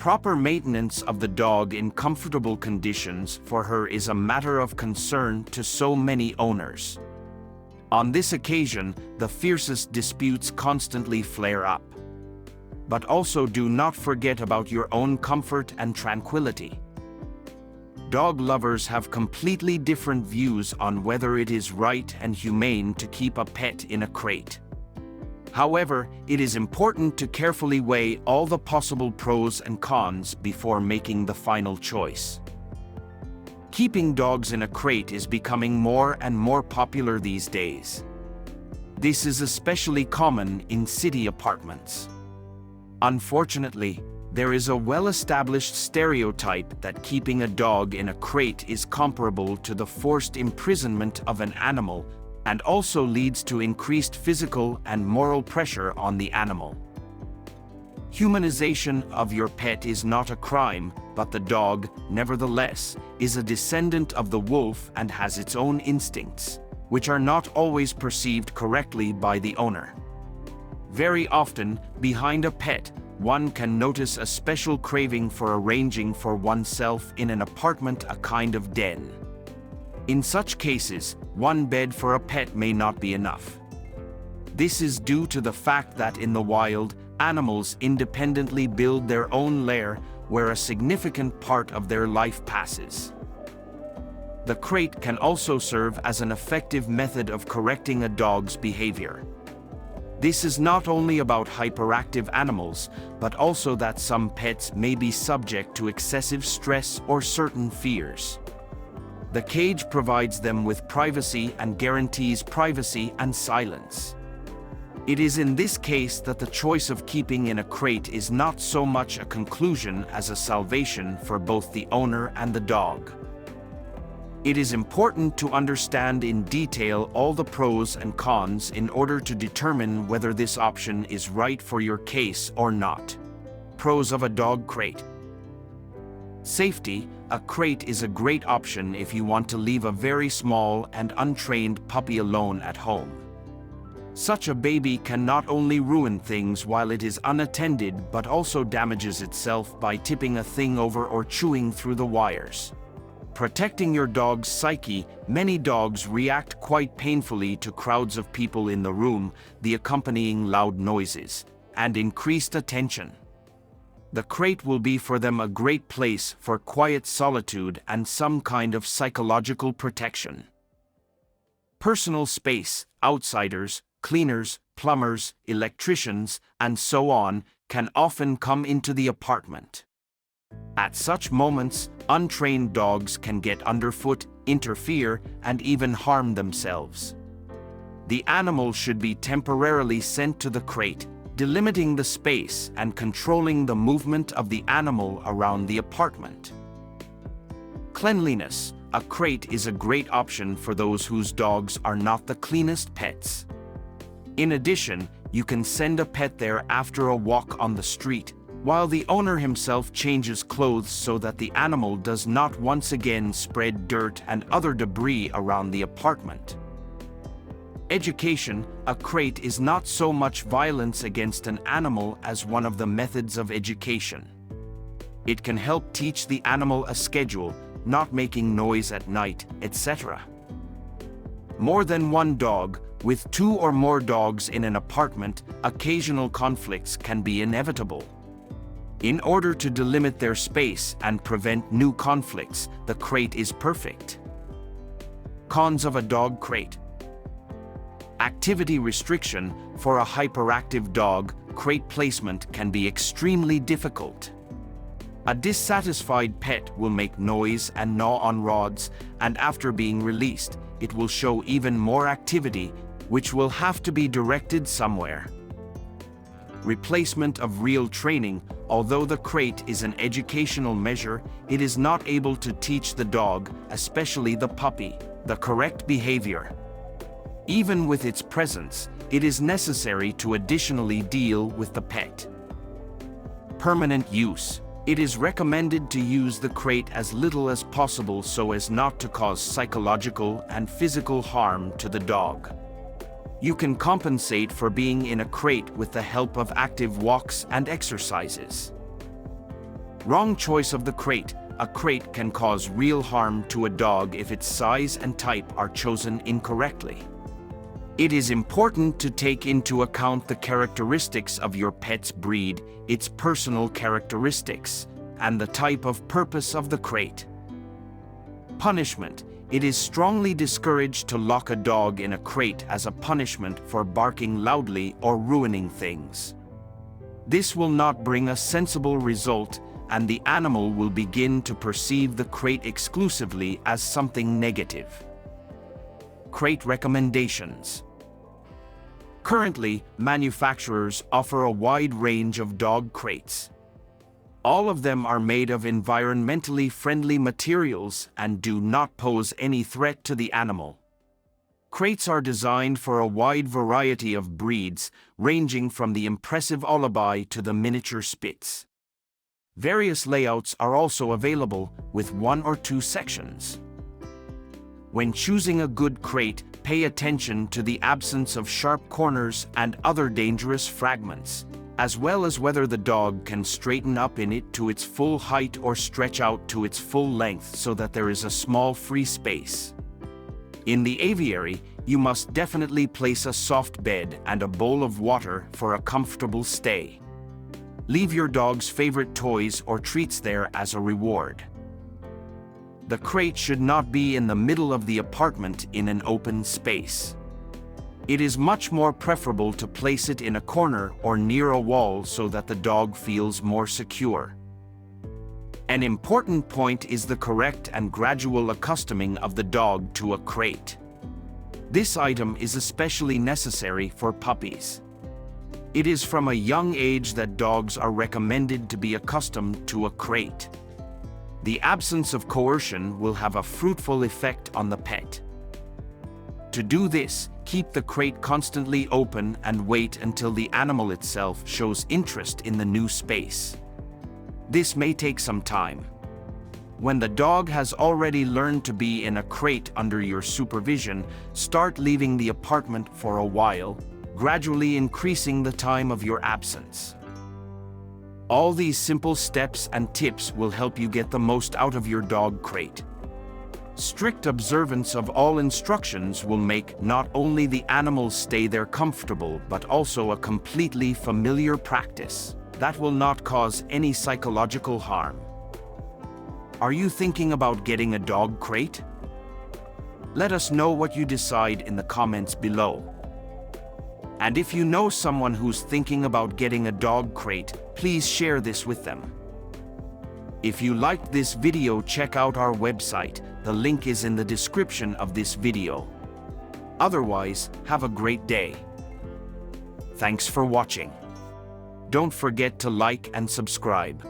Proper maintenance of the dog in comfortable conditions for her is a matter of concern to so many owners. On this occasion, the fiercest disputes constantly flare up. But also do not forget about your own comfort and tranquility. Dog lovers have completely different views on whether it is right and humane to keep a pet in a crate. However, it is important to carefully weigh all the possible pros and cons before making the final choice. Keeping dogs in a crate is becoming more and more popular these days. This is especially common in city apartments. Unfortunately, there is a well-established stereotype that keeping a dog in a crate is comparable to the forced imprisonment of an animal and also leads to increased physical and moral pressure on the animal. Humanization of your pet is not a crime, but the dog, nevertheless, is a descendant of the wolf and has its own instincts, which are not always perceived correctly by the owner. Very often, behind a pet, one can notice a special craving for arranging for oneself in an apartment a kind of den. In such cases, one bed for a pet may not be enough. This is due to the fact that in the wild, animals independently build their own lair where a significant part of their life passes. The crate can also serve as an effective method of correcting a dog's behavior. This is not only about hyperactive animals, but also that some pets may be subject to excessive stress or certain fears. The cage provides them with privacy and guarantees privacy and silence. It is in this case that the choice of keeping in a crate is not so much a conclusion as a salvation for both the owner and the dog. It is important to understand in detail all the pros and cons in order to determine whether this option is right for your case or not. Pros of a dog crate. Safety. A crate is a great option if you want to leave a very small and untrained puppy alone at home. Such a baby can not only ruin things while it is unattended but also damages itself by tipping a thing over or chewing through the wires. Protecting your dog's psyche. Many dogs react quite painfully to crowds of people in the room, the accompanying loud noises, and increased attention. The crate will be for them a great place for quiet solitude and some kind of psychological protection. Personal space. Outsiders, cleaners, plumbers, electricians, and so on can often come into the apartment. At such moments, untrained dogs can get underfoot, interfere, and even harm themselves. The animal should be temporarily sent to the crate, delimiting the space and controlling the movement of the animal around the apartment. Cleanliness. A crate is a great option for those whose dogs are not the cleanest pets. In addition, you can send a pet there after a walk on the street, while the owner himself changes clothes so that the animal does not once again spread dirt and other debris around the apartment. Education. A crate is not so much violence against an animal as one of the methods of education. It can help teach the animal a schedule, not making noise at night, etc. More than one dog. With two or more dogs in an apartment, occasional conflicts can be inevitable. In order to delimit their space and prevent new conflicts, the crate is perfect. Cons of a dog crate. Activity restriction. For a hyperactive dog, crate placement can be extremely difficult. A dissatisfied pet will make noise and gnaw on rods, and after being released, it will show even more activity, which will have to be directed somewhere. Replacement of real training. Although the crate is an educational measure, it is not able to teach the dog, especially the puppy, the correct behavior. Even with its presence, it is necessary to additionally deal with the pet. Permanent use. It is recommended to use the crate as little as possible so as not to cause psychological and physical harm to the dog. You can compensate for being in a crate with the help of active walks and exercises. Wrong choice of the crate. A crate can cause real harm to a dog if its size and type are chosen incorrectly. It is important to take into account the characteristics of your pet's breed, its personal characteristics, and the type of purpose of the crate. Punishment. It is strongly discouraged to lock a dog in a crate as a punishment for barking loudly or ruining things. This will not bring a sensible result, and the animal will begin to perceive the crate exclusively as something negative. Crate recommendations. Currently, manufacturers offer a wide range of dog crates. All of them are made of environmentally friendly materials and do not pose any threat to the animal. Crates are designed for a wide variety of breeds, ranging from the impressive Lullaby to the miniature Spitz. Various layouts are also available, with 1 or 2 sections. When choosing a good crate, pay attention to the absence of sharp corners and other dangerous fragments, as well as whether the dog can straighten up in it to its full height or stretch out to its full length so that there is a small free space. In the aviary, you must definitely place a soft bed and a bowl of water for a comfortable stay. Leave your dog's favorite toys or treats there as a reward. The crate should not be in the middle of the apartment in an open space. It is much more preferable to place it in a corner or near a wall so that the dog feels more secure. An important point is the correct and gradual accustoming of the dog to a crate. This item is especially necessary for puppies. It is from a young age that dogs are recommended to be accustomed to a crate. The absence of coercion will have a fruitful effect on the pet. To do this, keep the crate constantly open and wait until the animal itself shows interest in the new space. This may take some time. When the dog has already learned to be in a crate under your supervision, start leaving the apartment for a while, gradually increasing the time of your absence. All these simple steps and tips will help you get the most out of your dog crate. Strict observance of all instructions will make not only the animals stay there comfortable, but also a completely familiar practice that will not cause any psychological harm. Are you thinking about getting a dog crate? Let us know what you decide in the comments below. And if you know someone who's thinking about getting a dog crate, please share this with them. If you liked this video, check out our website. The link is in the description of this video. Otherwise, have a great day. Thanks for watching. Don't forget to like and subscribe.